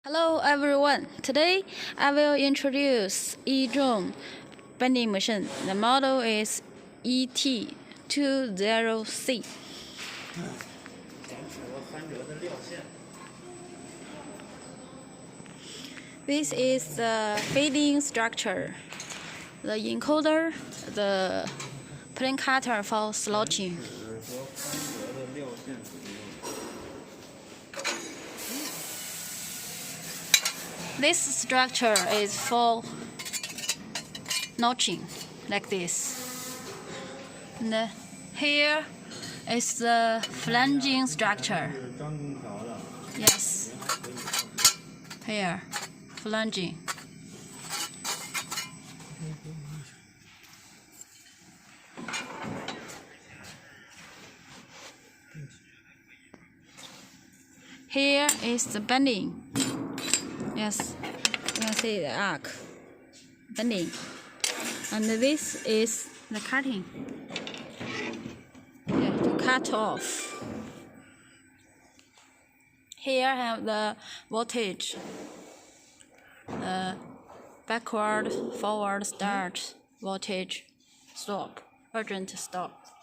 Hello everyone, today I will introduce EJON bending machine. The model is ET20C. This is the feeding structure, the encoder, the plane cutter for slotting. This structure is for notching, like this. And here is the flanging structure. Yes, here, flanging. Here is the bending. Yes, you can see the arc bending, and this is the cutting. Yeah, to cut off. Here I have the voltage, backward, forward start, voltage, stop, urgent stop.